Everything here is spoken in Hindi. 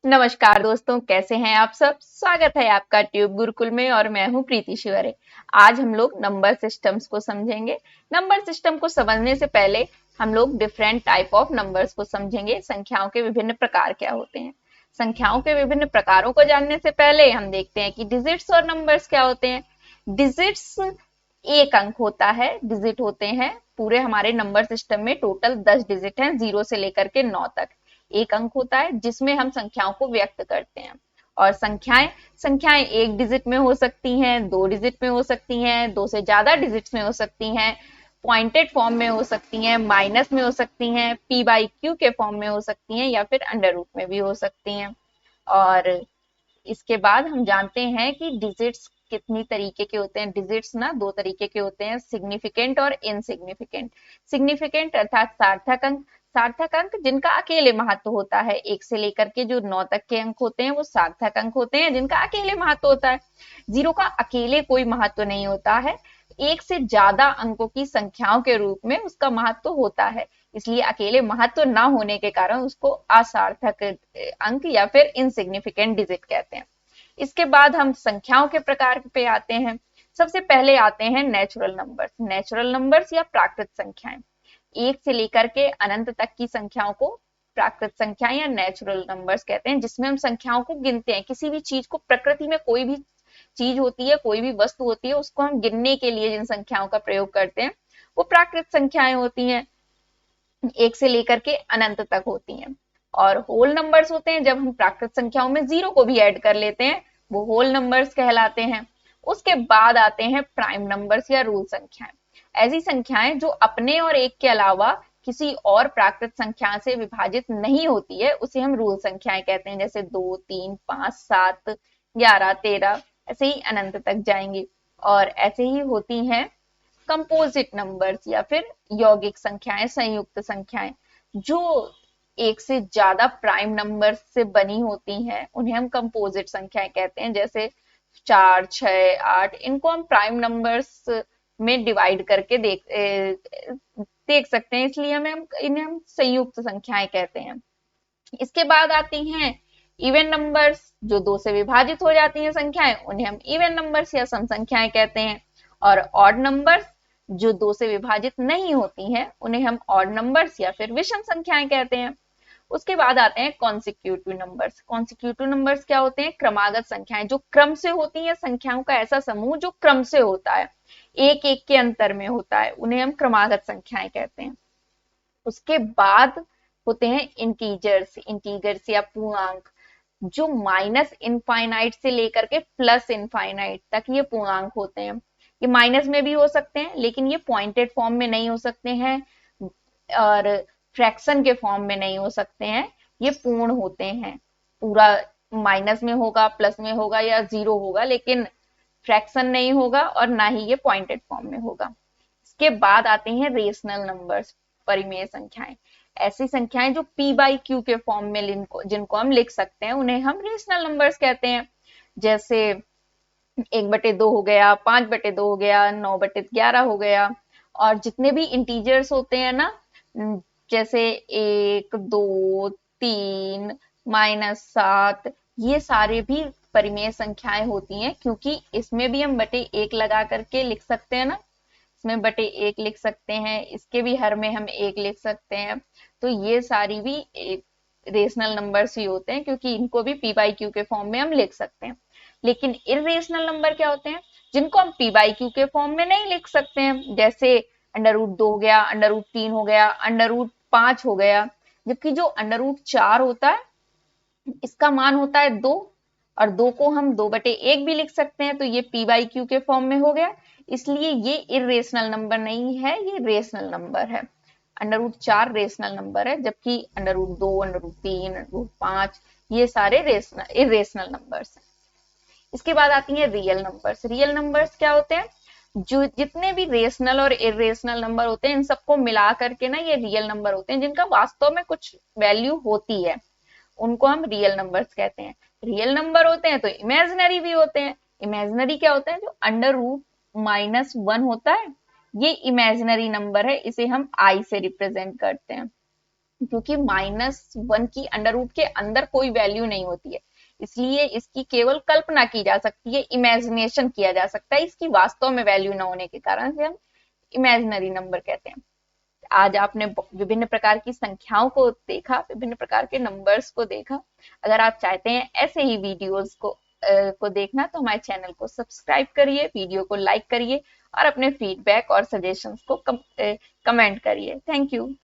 नमस्कार दोस्तों, कैसे हैं आप सब। स्वागत है आपका ट्यूब गुरुकुल में और मैं हूं प्रीति शिवरे। आज हम लोग नंबर सिस्टम्स को समझेंगे। नंबर सिस्टम को समझने से पहले हम लोग डिफरेंट टाइप ऑफ नंबर्स को समझेंगे। संख्याओं के विभिन्न प्रकार क्या होते हैं। संख्याओं के विभिन्न प्रकारों को जानने से पहले हम देखते हैं कि डिजिट्स और नंबर्स क्या होते हैं। डिजिट्स एक अंक होता है, डिजिट होते हैं। पूरे हमारे नंबर सिस्टम में टोटल 10 डिजिट हैं, 0 से लेकर के 9 तक। एक अंक होता है जिसमें हम संख्याओं को व्यक्त करते हैं। और संख्याएं संख्याएं एक डिजिट में हो सकती हैं, 2 डिजिट में हो सकती हैं, 2 से ज्यादा डिजिट्स में हो सकती हैं, पॉइंटेड फॉर्म में हो सकती हैं, माइनस में हो सकती हैं, पी बाई क्यू के फॉर्म में हो सकती हैं या फिर अंडर रूट में भी हो सकती हैं। और इसके बाद हम जानते हैं कि डिजिट्स कितनी तरीके के होते हैं। डिजिट्स ना 2 तरीके के होते हैं, सिग्निफिकेंट और इनसिग्निफिकेंट। सिग्निफिकेंट अर्थात सार्थक अंक। सार्थक अंक जिनका अकेले महत्व होता है, 1 से लेकर के जो 9 तक के अंक होते हैं वो सार्थक अंक होते हैं जिनका अकेले महत्व होता है। 0 का अकेले कोई महत्व नहीं होता है, 1 से ज्यादा अंकों की संख्याओं के रूप में उसका महत्व होता है। इसलिए अकेले महत्व ना होने के कारण उसको असार्थक अंक या फिर इनसिग्निफिकेंट डिजिट कहते हैं। इसके बाद हम संख्याओं के प्रकार पे आते हैं। सबसे पहले आते हैं नेचुरल नंबर्स। नेचुरल नंबर्स या प्राकृत संख्याएं, 1 से लेकर के अनंत तक की संख्याओं को प्राकृत संख्याएं या नेचुरल नंबर्स कहते हैं, जिसमें हम संख्याओं को गिनते हैं। किसी भी चीज को, प्रकृति में कोई भी चीज होती है, कोई भी वस्तु होती है, उसको हम गिनने के लिए जिन संख्याओं का प्रयोग करते हैं वो प्राकृत संख्याएं होती हैं, 1 से लेकर के अनंत तक होती हैं। और होल नंबर्स होते हैं, जब हम प्राकृत संख्याओं में 0 को भी ऐड कर लेते हैं वो होल नंबर्स कहलाते हैं। उसके बाद आते हैं प्राइम नंबर्स या रूल संख्याएं। ऐसी संख्याएं जो अपने और एक के अलावा किसी और प्राकृत संख्या से विभाजित नहीं होती है उसे हम रूल संख्याएं कहते हैं, जैसे 2, 3, 5, 7, 11, 13, ऐसे ही अनंत तक जाएंगे। और ऐसे ही होती हैं कंपोजिट नंबर्स या फिर यौगिक संख्याएं, संयुक्त संख्याएं, जो 1 से ज्यादा प्राइम नंबर से बनी होती हैं उन्हें हम कंपोजिट संख्याएं कहते हैं, जैसे 4, 6, 8। इनको हम प्राइम नंबर्स में डिवाइड करके देख सकते हैं, इसलिए इन्हें हम संयुक्त संख्याएं कहते हैं। इसके बाद आती हैं इवन नंबर्स, जो 2 से विभाजित हो जाती हैं संख्याएं उन्हें हम इवन नंबर्स या सम संख्याएं कहते हैं। और ऑड नंबर्स जो 2 से विभाजित नहीं होती हैं उन्हें हम ऑड नंबर्स या फिर विषम संख्याएं कहते हैं। उसके बाद आते हैं कॉन्सिक्यूटिव नंबर्स। कॉन्सिक्यूटिव नंबर्स क्या होते हैं? क्रमागत संख्याएं, जो क्रम से होती हैं, संख्याओं का ऐसा समूह जो क्रम से होता है, एक एक के अंतर में होता है, उन्हें हम क्रमागत संख्याएं कहते हैं। उसके बाद होते हैं इंटीजर्स। इंटीजर्स या पूर्णांक, जो माइनस इनफाइनाइट से लेकर के प्लस इनफाइनाइट तक ये पूर्णांक होते हैं। ये माइनस में भी हो सकते हैं लेकिन ये पॉइंटेड फॉर्म में नहीं हो सकते हैं और फ्रैक्शन के फॉर्म में नहीं हो सकते हैं। ये पूर्ण होते हैं, पूरा माइनस में होगा, प्लस में होगा या 0 होगा, लेकिन फ्रैक्शन नहीं होगा और ना ही ये पॉइंटेड फॉर्म में होगा। इसके बाद आते हैं रेशनल नंबर्स, परिमेय संख्याएं। ऐसी संख्याएं जो p बाई क्यू के फॉर्म में जिनको हम लिख सकते हैं उन्हें हम रेशनल नंबर्स कहते हैं, जैसे 1/2 हो गया, 5/2 हो गया, 9/11 हो गया। और जितने भी इंटीजर्स होते हैं ना, जैसे 1, 2, 3, -7, ये सारे भी परिमेय संख्याएं होती हैं, क्योंकि इसमें भी हम बटे 1 लगा करके लिख सकते हैं ना, इसमें बटे 1 लिख सकते हैं, इसके भी हर में हम 1 लिख सकते हैं। तो ये सारी भी रेशनल नंबर्स ही होते हैं, क्योंकि इनको भी p बाई क्यू के फॉर्म में हम लिख सकते हैं। लेकिन इरेशनल नंबर क्या होते हैं? जिनको हम p बाई क्यू के फॉर्म में नहीं लिख सकते हैं, जैसे √2 हो गया, √3 हो गया, √5 हो गया। जबकि जो √4 होता है इसका मान होता है 2, और 2 को हम 2/1 भी लिख सकते हैं, तो ये p बाई क्यू के फॉर्म में हो गया। इसलिए ये इरेशनल नंबर नहीं है, ये रेशनल नंबर है। √4 रेशनल नंबर है, जबकि √2, √3, √5 ये सारे इरेशनल नंबर्स हैं। इसके बाद आती है रियल नंबर्स। रियल नंबर्स क्या होते हैं? जो जितने भी रेशनल और इरेशनल नंबर होते हैं इन सबको मिला करके ना ये रियल नंबर होते हैं, जिनका वास्तव में कुछ वैल्यू होती है, उनको हम रियल नंबर्स कहते हैं। रियल नंबर होते हैं तो इमेजिनरी भी होते हैं। इमेजिनरी क्या होता है? जो √-1 होता है, ये इमेजिनरी नंबर है, इसे हम i से रिप्रेजेंट करते हैं। क्योंकि -1 की अंडर रूट के अंदर कोई वैल्यू नहीं होती है, इसलिए इसकी केवल कल्पना की जा सकती है, इमेजिनेशन किया जा सकता है, इसकी वास्तव में वैल्यू न होने के कारण से हम इमेजिनरी नंबर कहते हैं। आज आपने विभिन्न प्रकार की संख्याओं को देखा, विभिन्न प्रकार के नंबर्स को देखा। अगर आप चाहते हैं ऐसे ही वीडियोस को देखना तो हमारे चैनल को सब्सक्राइब करिए, वीडियो को लाइक करिए और अपने फीडबैक और सजेशंस को कमेंट करिए। Thank you.